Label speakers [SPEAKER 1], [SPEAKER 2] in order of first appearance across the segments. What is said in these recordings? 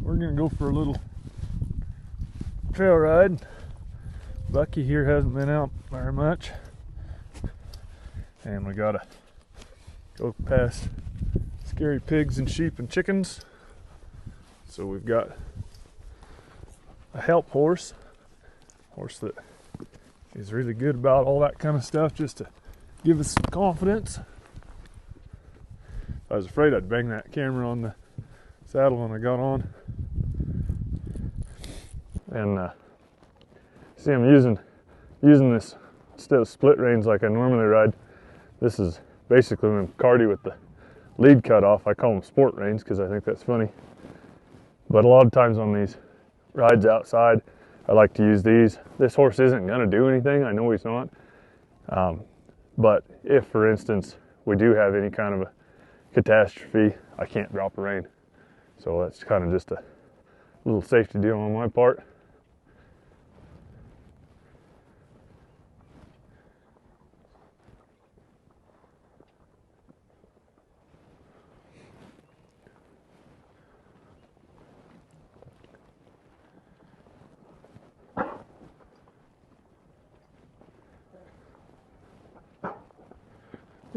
[SPEAKER 1] we're gonna go for a little trail ride. Bucky here hasn't been out very much, and we gotta go past scary pigs and sheep and chickens. So we've got a help horse that is really good about all that kind of stuff, just to give us some confidence. I was afraid I'd bang that camera on the saddle when I got on. And see, I'm using this instead of split reins like I normally ride. This is basically an McCarty with the lead cut off. I call them sport reins because I think that's funny. But a lot of times on these rides outside, I like to use these. This horse isn't going to do anything. I know he's not. But if, for instance, we do have any kind of a catastrophe, I can't drop a rein. So that's kind of just a little safety deal on my part.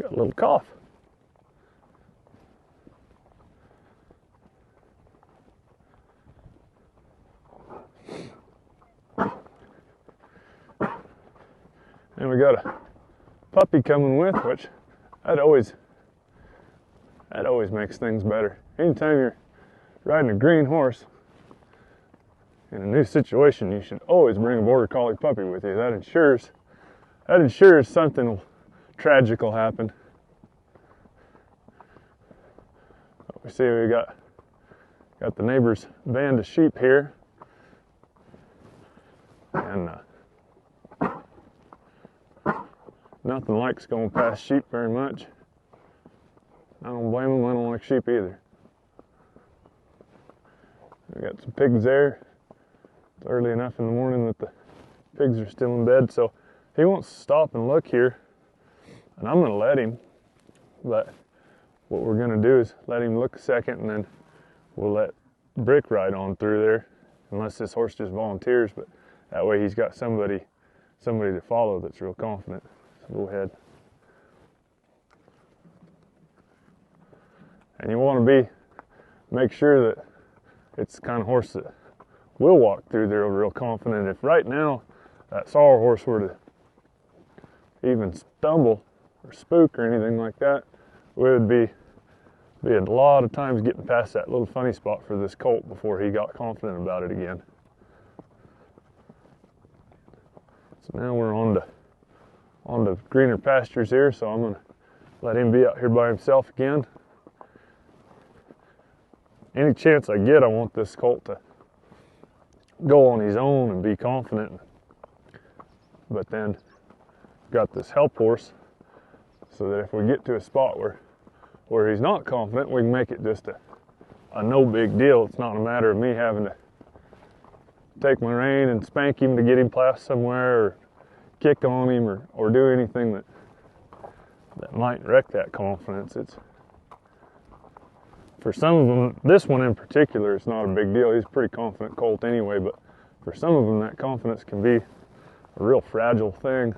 [SPEAKER 1] Got a little cough. And we got a puppy coming with, which that always makes things better. Anytime you're riding a green horse in a new situation, you should always bring a border collie puppy with you. That ensures something tragic will happen. We see we got the neighbor's band of sheep here, and nothing likes going past sheep very much. I don't blame them. I don't like sheep either. We got some pigs there. It's early enough in the morning that the pigs are still in bed, so he wants to stop and look here, and I'm going to let him. But what we're going to do is let him look a second, and then we'll let Brick ride on through there, unless this horse just volunteers. But that way he's got somebody to follow that's real confident. So go ahead. And you want to make sure that it's the kind of horse that will walk through there real confident. If right now that sawyer horse were to even stumble or spook or anything like that, we would be a lot of times getting past that little funny spot for this colt before he got confident about it again. So now we're on to greener pastures here, so I'm going to let him be out here by himself again. Any chance I get, I want this colt to go on his own and be confident. But then got this help horse, so that if we get to a spot where he's not confident, we can make it just a no big deal. It's not a matter of me having to take my rein and spank him to get him past somewhere, or kick on him, or do anything that might wreck that confidence. It's, for some of them, this one in particular, it's not a big deal. He's a pretty confident colt anyway, but for some of them, that confidence can be a real fragile thing.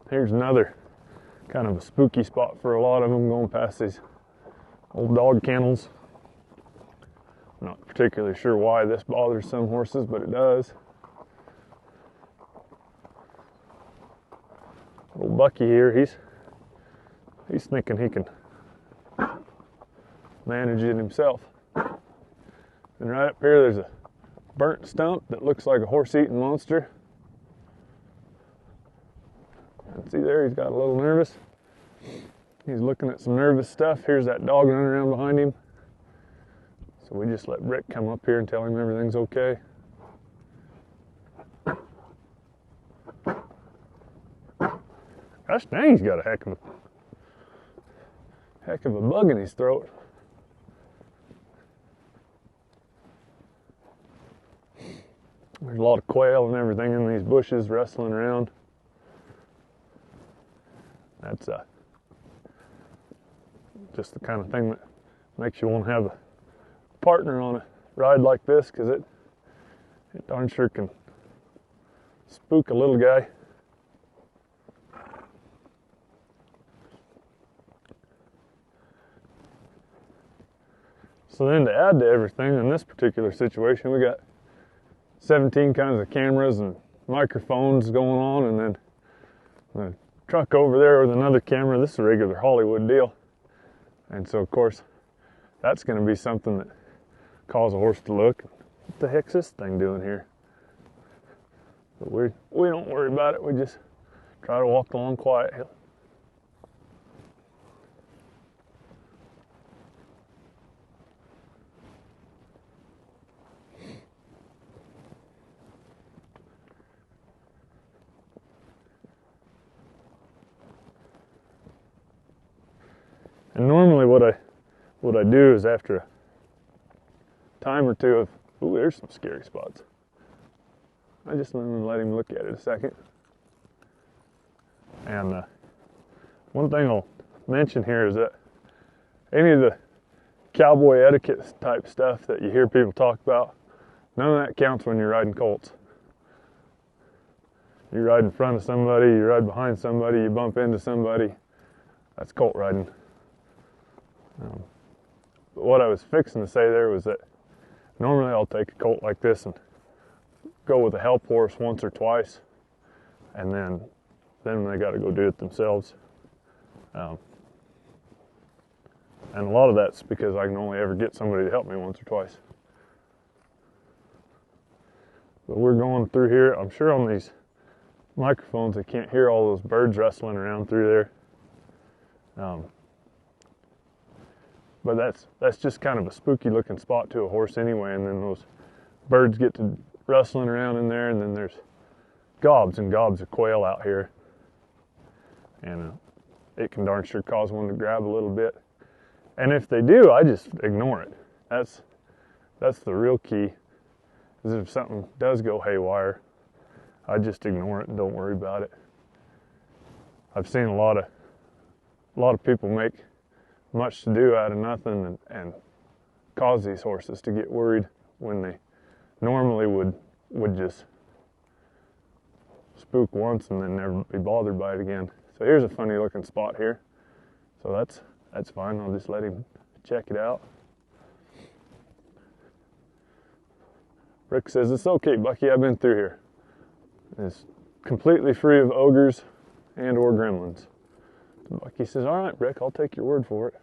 [SPEAKER 1] Here's another kind of a spooky spot for a lot of them, going past these old dog kennels. I'm not particularly sure why this bothers some horses, but it does. Old Bucky here, he's thinking he can manage it himself. And right up here there's a burnt stump that looks like a horse-eating monster. And see there, he's got a little nervous. He's looking at some nervous stuff. Here's that dog running around behind him. So we just let Brick come up here and tell him everything's okay. Gosh dang, he's got a heck of a bug in his throat. There's a lot of quail and everything in these bushes wrestling around. That's just the kind of thing that makes you want to have a partner on a ride like this, because it darn sure can spook a little guy. So then, to add to everything, in this particular situation, we got 17 kinds of cameras and microphones going on, and then the truck over there with another camera. This is a regular Hollywood deal. And so, of course, that's going to be something that cause a horse to look. What the heck's this thing doing here? But we don't worry about it. We just try to walk along quiet. And normally what I do is, after a time or two of, ooh, there's some scary spots, I just let him look at it a second. And one thing I'll mention here is that any of the cowboy etiquette type stuff that you hear people talk about, none of that counts when you're riding colts. You ride in front of somebody, you ride behind somebody, you bump into somebody, that's colt riding. But what I was fixing to say there was that normally I'll take a colt like this and go with a help horse once or twice, and then they got to go do it themselves. And a lot of that's because I can only ever get somebody to help me once or twice. But we're going through here. I'm sure on these microphones I can't hear all those birds rustling around through there. But that's just kind of a spooky looking spot to a horse anyway, and then those birds get to rustling around in there, and then there's gobs and gobs of quail out here, and it can darn sure cause one to grab a little bit. And if they do, I just ignore it. That's the real key, is if something does go haywire, I just ignore it and don't worry about it. I've seen a lot of people make much to do out of nothing and cause these horses to get worried when they normally would just spook once and then never be bothered by it again. So here's a funny looking spot here. So that's fine. I'll just let him check it out. Rick says, "It's okay, Bucky. I've been through here. It's completely free of ogres and or gremlins." Bucky says, "All right, Rick, I'll take your word for it."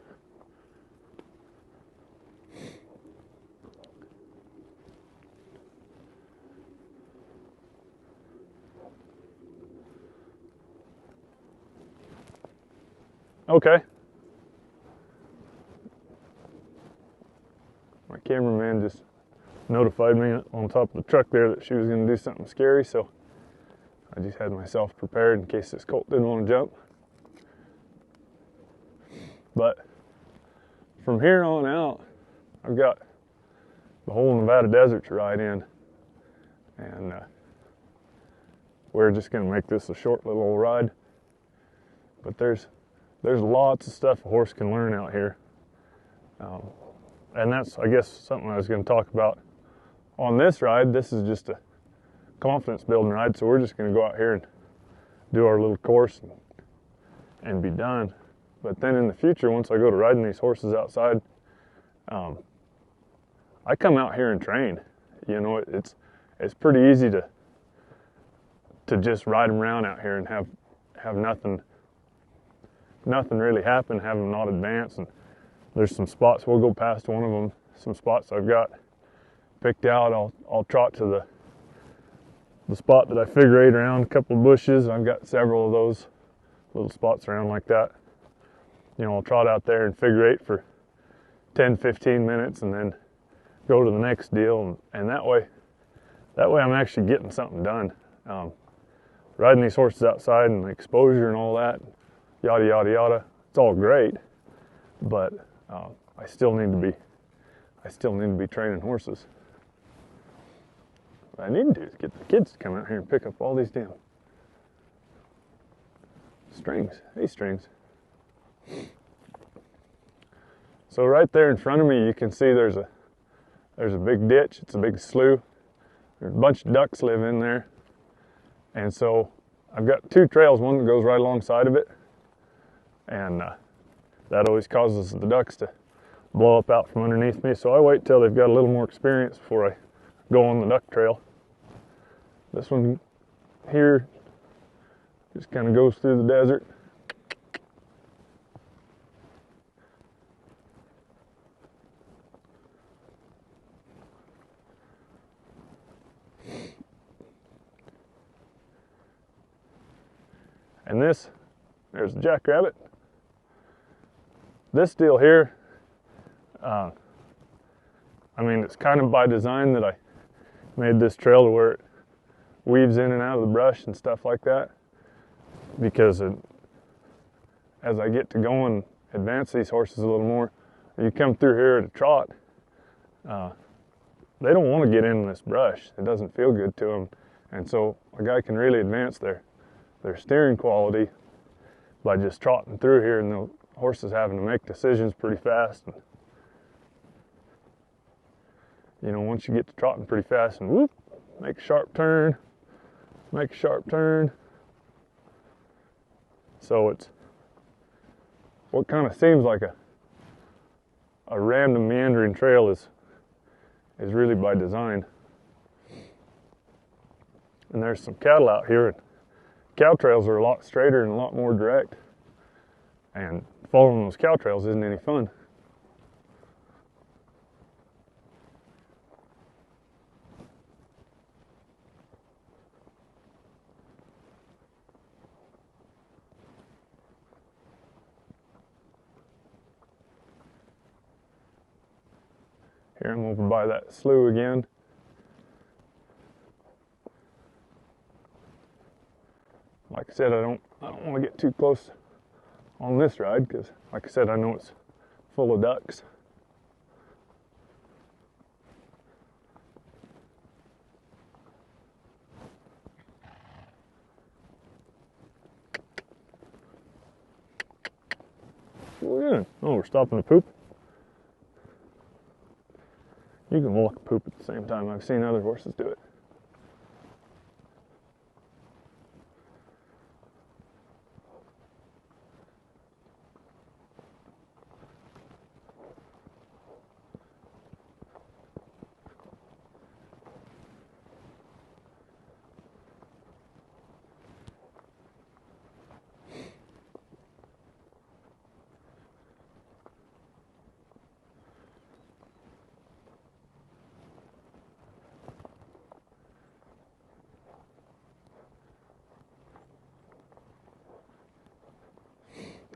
[SPEAKER 1] Okay. My cameraman just notified me on top of the truck there that she was going to do something scary, so I just had myself prepared in case this colt didn't want to jump. But from here on out, I've got the whole Nevada desert to ride in, and we're just going to make this a short little ride. But there's lots of stuff a horse can learn out here, and that's, I guess, something I was going to talk about on this ride. This is just a confidence building ride, so we're just going to go out here and do our little course and be done. But then in the future, once I go to riding these horses outside, I come out here and train. You know, it's pretty easy to just ride them around out here and have nothing really happen, have them not advance. And there's some spots, we'll go past one of them, some spots I've got picked out. I'll trot to the spot that I figure eight around, a couple of bushes. I've got several of those little spots around like that. You know, I'll trot out there and figure eight for 10-15 minutes and then go to the next deal, and that way I'm actually getting something done. Riding these horses outside and the exposure and all that, yada yada yada, it's all great, but I still need to be training horses. What I need to do is get the kids to come out here and pick up all these damn strings. Hey, strings. So right there in front of me, you can see there's a big ditch. It's a big slough. There's a bunch of ducks live in there. And so I've got two trails, one that goes right alongside of it. And that always causes the ducks to blow up out from underneath me. So I wait till they've got a little more experience before I go on the duck trail. This one here just kind of goes through the desert. And there's a jackrabbit. This deal here, I mean, it's kind of by design that I made this trail to where it weaves in and out of the brush and stuff like that. Because as I get to go and advance these horses a little more, you come through here at a trot, they don't want to get in this brush. It doesn't feel good to them. And so a guy can really advance their steering quality by just trotting through here, and the horses having to make decisions pretty fast. And, you know, once you get to trotting pretty fast and whoop, make a sharp turn. So it's what kind of seems like a random meandering trail is really by design. And there's some cattle out here. Cow trails are a lot straighter and a lot more direct, and following those cow trails isn't any fun. Here I'm over by that slough again. Like I said, I don't want to get too close on this ride because, like I said, I know it's full of ducks. What are we doing? Oh, we're stopping to poop. You can walk and poop at the same time. I've seen other horses do it.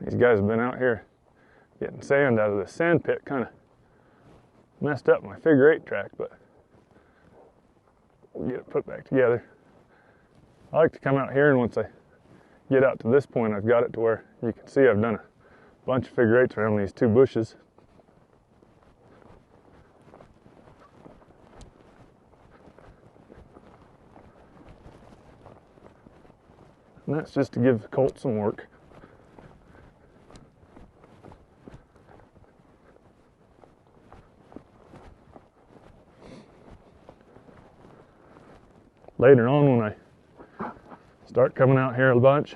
[SPEAKER 1] These guys have been out here getting sand out of the sand pit. Kind of messed up my figure-8 track, but we'll get it put back together. I like to come out here, and once I get out to this point, I've got it to where you can see I've done a bunch of figure-8s around these two bushes. And that's just to give the Colts some work. Later on, when I start coming out here a bunch,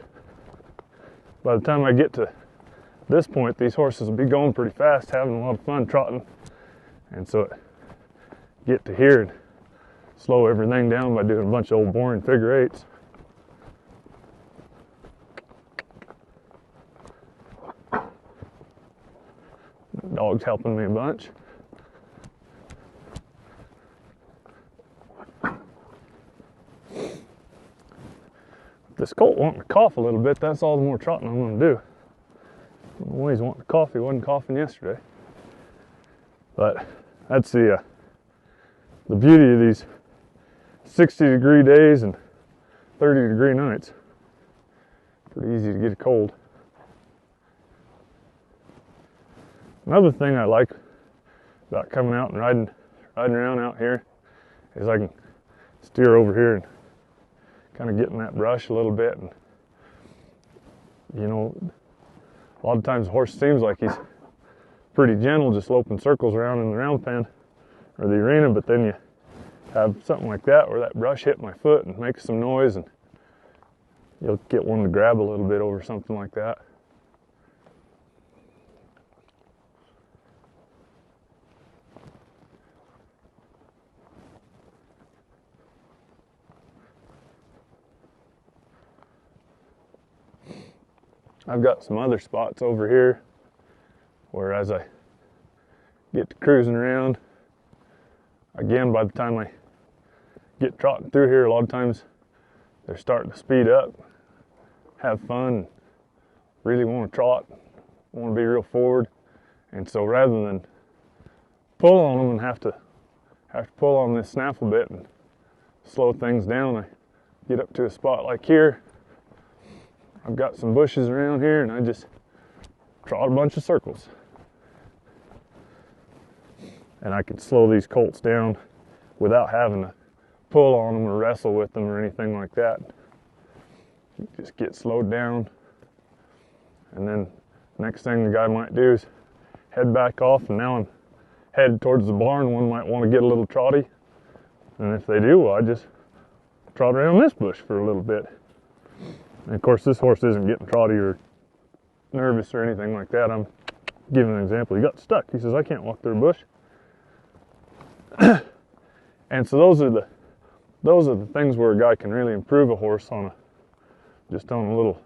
[SPEAKER 1] by the time I get to this point, these horses will be going pretty fast, having a lot of fun trotting. And so get to here and slow everything down by doing a bunch of old boring figure-8s. The dog's helping me a bunch. This colt wanting to cough a little bit, that's all the more trotting I'm going to do. When he's wanting to cough, he wasn't coughing yesterday. But that's the beauty of these 60-degree days and 30-degree nights. Pretty easy to get a cold. Another thing I like about coming out and riding around out here is I can steer over here and kind of get in that brush a little bit. And you know, a lot of times the horse seems like he's pretty gentle, just loping circles around in the round pen or the arena, but then you have something like that where that brush hit my foot and makes some noise, and you'll get one to grab a little bit over something like that. I've got some other spots over here where as I get to cruising around, again, by the time I get trotting through here, a lot of times they're starting to speed up, have fun, really want to trot, want to be real forward. And so rather than pull on them and have to pull on this snaffle bit and slow things down, I get up to a spot like here. I've got some bushes around here and I just trot a bunch of circles. And I can slow these colts down without having to pull on them or wrestle with them or anything like that. You just get slowed down. And then next thing the guy might do is head back off, and now I'm headed towards the barn. One might want to get a little trotty. And if they do, well, I just trot around this bush for a little bit. And of course, this horse isn't getting trotty or nervous or anything like that. I'm giving an example. He got stuck. He says, I can't walk through a bush. And so those are the things where a guy can really improve a horse on just on a little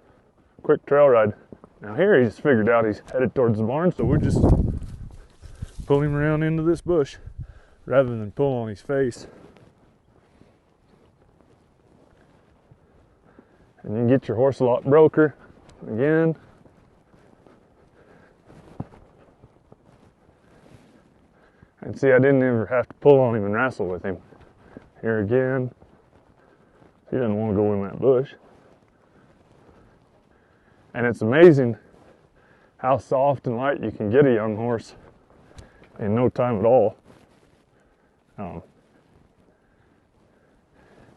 [SPEAKER 1] quick trail ride. Now here he's figured out he's headed towards the barn, so we're just pull him around into this bush rather than pull on his face. And you can get your horse a lot broker again. And see, I didn't ever have to pull on him and wrestle with him. Here again, he doesn't want to go in that bush. And it's amazing how soft and light you can get a young horse in no time at all. And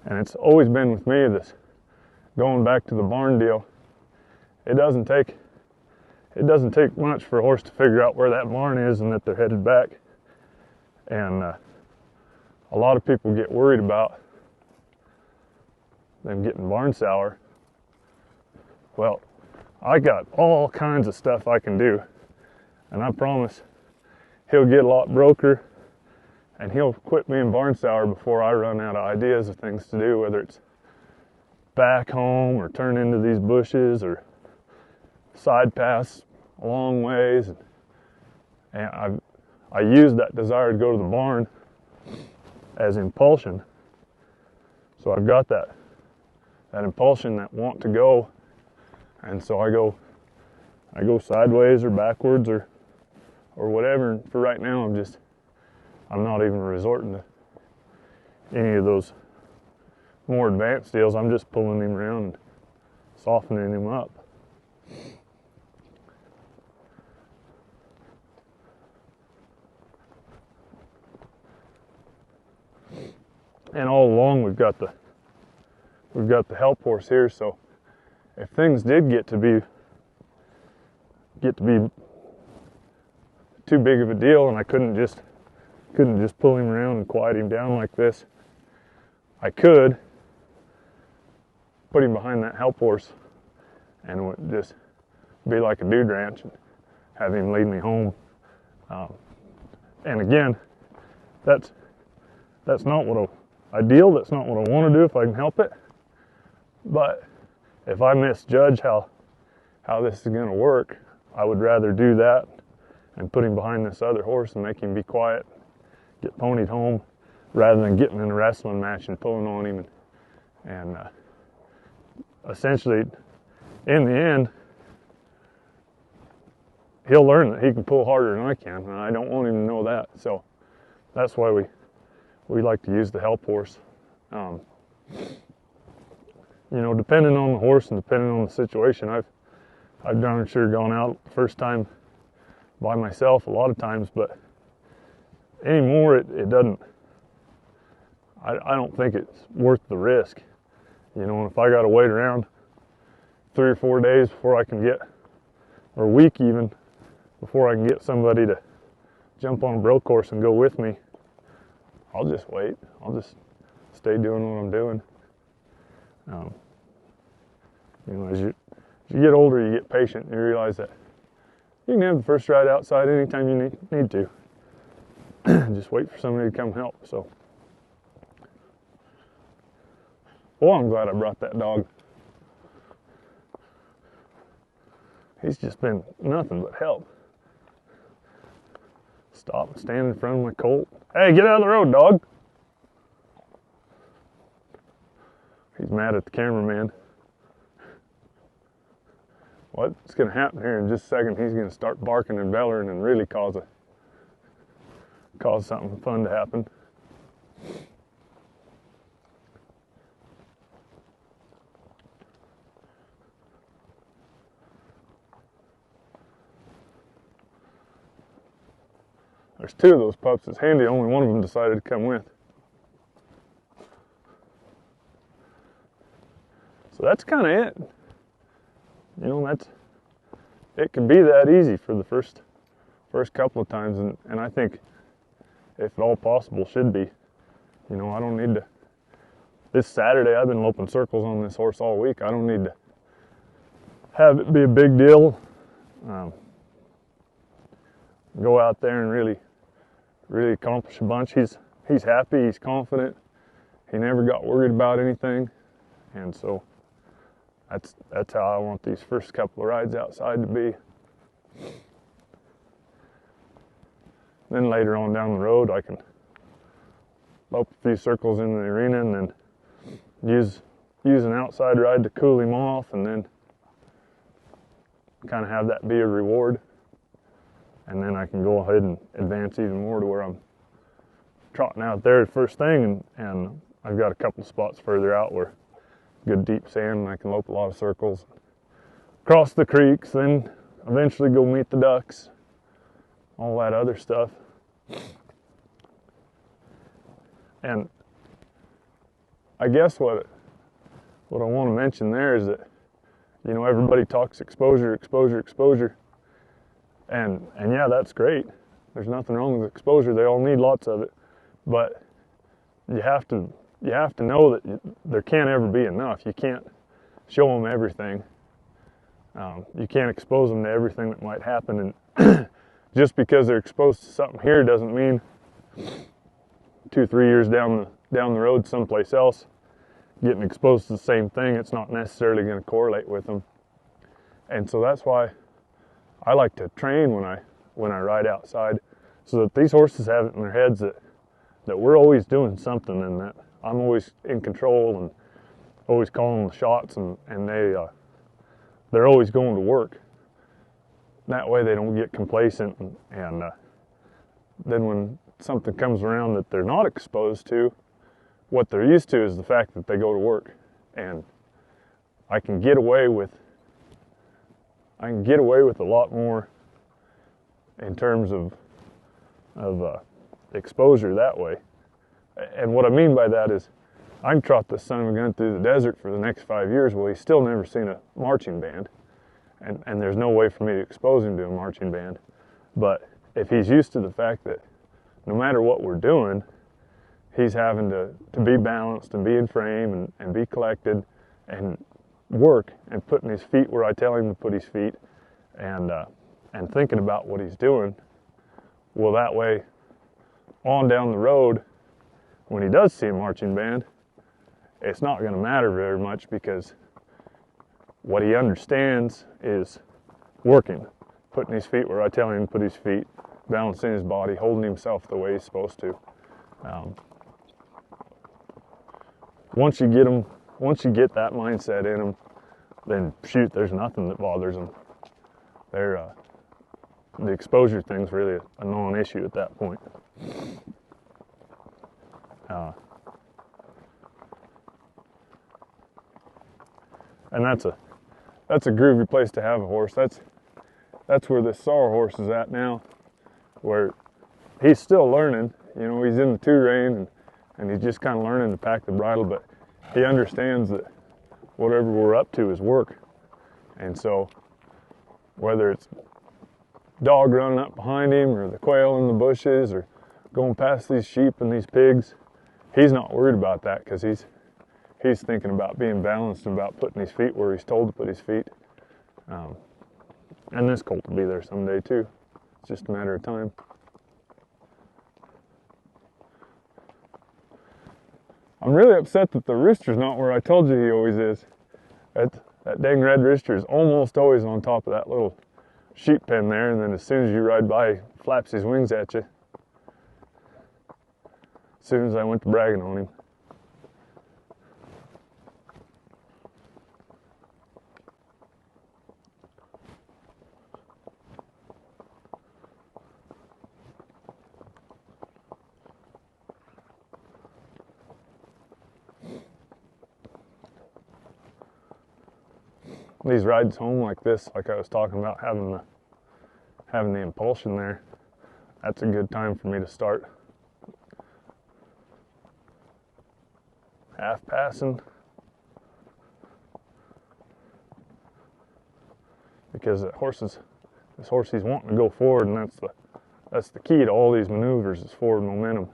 [SPEAKER 1] it's always been with me, this going back to the barn deal. It doesn't take much for a horse to figure out where that barn is and that they're headed back. And a lot of people get worried about them getting barn sour. Well, I got all kinds of stuff I can do, and I promise he'll get a lot broker and he'll quit being barn sour before I run out of ideas of things to do, whether it's back home or turn into these bushes or side pass a long ways. And I use that desire to go to the barn as impulsion. So I've got that impulsion, that want to go, and so I go sideways or backwards or whatever. And for right now, I'm not even resorting to any of those more advanced deals. I'm just pulling him around and softening him up. And all along we've got the help horse here, so if things did get to be too big of a deal and I couldn't just pull him around and quiet him down like this, I could put him behind that help horse and it would just be like a dude ranch and have him lead me home. And again, that's not what ideal. That's not what I want to do if I can help it. But if I misjudge how this is going to work, I would rather do that and put him behind this other horse and make him be quiet, get ponied home, rather than getting in a wrestling match and pulling on him. And essentially, in the end, he'll learn that he can pull harder than I can, and I don't want him to know that. So that's why we like to use the help horse. Depending on the horse and depending on the situation, I've darn sure gone out the first time by myself a lot of times, but anymore it doesn't. I don't think it's worth the risk. You know, if I got to wait around 3 or 4 days before I can get, or a week even, before I can get somebody to jump on a broke horse and go with me, I'll just wait. I'll just stay doing what I'm doing. You know, as you get older, you get patient, and you realize that you can have the first ride outside anytime you need to. Just wait for somebody to come help. So, well, I'm glad I brought that dog. He's just been nothing but help. Stop and stand in front of my Colt. Hey, get out of the road, dog. He's mad at the cameraman. What's going to happen here in just a second? He's going to start barking and bellowing and really cause something fun to happen. There's 2 of those pups. It's handy only one of them decided to come with. So that's kind of it. You know, it can be that easy for the first couple of times, and I think, if at all possible, should be. You know, I don't need to. This Saturday, I've been loping circles on this horse all week. I don't need to have it be a big deal. Go out there and really accomplish a bunch. He's happy. He's confident. He never got worried about anything, and so that's how I want these first couple of rides outside to be. Then later on down the road, I can lope a few circles in the arena and then use an outside ride to cool him off, and then kind of have that be a reward. And then I can go ahead and advance even more to where I'm trotting out there the first thing, and I've got a couple spots further out where good deep sand, and I can lope a lot of circles, cross the creeks, then eventually go meet the ducks, all that other stuff. And I guess what I want to mention there is that, you know, everybody talks exposure, and yeah, that's great. There's nothing wrong with exposure. They all need lots of it, but you have to know that there can't ever be enough. You can't show them everything. You can't expose them to everything that might happen, and just because they're exposed to something here doesn't mean 2-3 years down the road someplace else getting exposed to the same thing. It's not necessarily going to correlate with them. And so that's why I like to train when I ride outside, so that these horses have it in their heads that we're always doing something, and that I'm always in control and always calling the shots, and they're always going to work. That way they don't get complacent, and then when something comes around that they're not exposed to, what they're used to is the fact that they go to work, and I can get away with a lot more in terms of exposure that way. And what I mean by that is, I can trot this son of a gun through the desert for the next 5 years. Well, he's still never seen a marching band, and there's no way for me to expose him to a marching band. But if he's used to the fact that no matter what we're doing, he's having to be balanced and be in frame and be collected and work and putting his feet where I tell him to put his feet, and thinking about what he's doing, well, that way on down the road, when he does see a marching band, it's not going to matter very much, because what he understands is working, putting his feet where I tell him to put his feet, balancing his body, holding himself the way he's supposed to. Once you get that mindset in them, then shoot, there's nothing that bothers them. The exposure thing's really a non-issue at that point. And that's a groovy place to have a horse. That's where this Sorrel horse is at now, where he's still learning. You know, he's in the 2 rein, and he's just kind of learning to pack the bridle, but he understands that whatever we're up to is work. And so whether it's dog running up behind him or the quail in the bushes or going past these sheep and these pigs, he's not worried about that because he's thinking about being balanced and about putting his feet where he's told to put his feet. And this colt will be there someday too. It's just a matter of time. I'm really upset that the rooster's not where I told you he always is. That dang red rooster is almost always on top of that little sheep pen there, and then as soon as you ride by, he flaps his wings at you. As soon as I went to bragging on him. These rides home like this, like I was talking about, having the impulsion there, that's a good time for me to start. Half passing. Because this horse, he's wanting to go forward, and that's the key to all these maneuvers is forward momentum.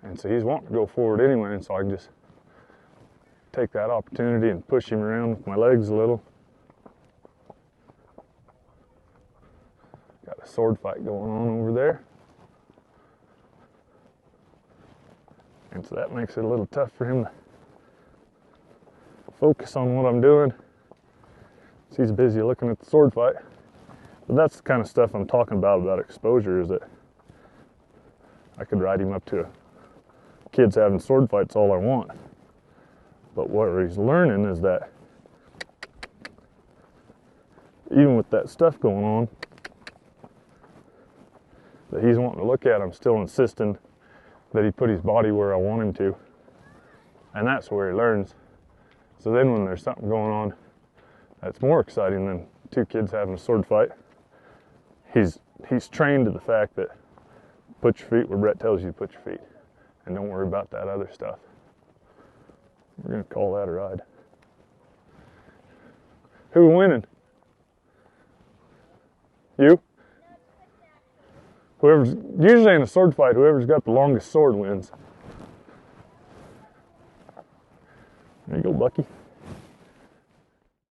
[SPEAKER 1] And so he's wanting to go forward anyway, and so I can just take that opportunity and push him around with my legs a little. Got a sword fight going on over there. And so that makes it a little tough for him to focus on what I'm doing. So he's busy looking at the sword fight. But that's the kind of stuff I'm talking about exposure, is that I could ride him up to kids having sword fights all I want. But what he's learning is that even with that stuff going on that he's wanting to look at, I'm still insisting that he put his body where I want him to. And that's where he learns. So then when there's something going on that's more exciting than two kids having a sword fight, he's trained to the fact that put your feet where Brett tells you to put your feet. And don't worry about that other stuff. We're going to call that a ride. Who winning? You? Whoever's, usually in a sword fight, whoever's got the longest sword wins. There you go, Bucky.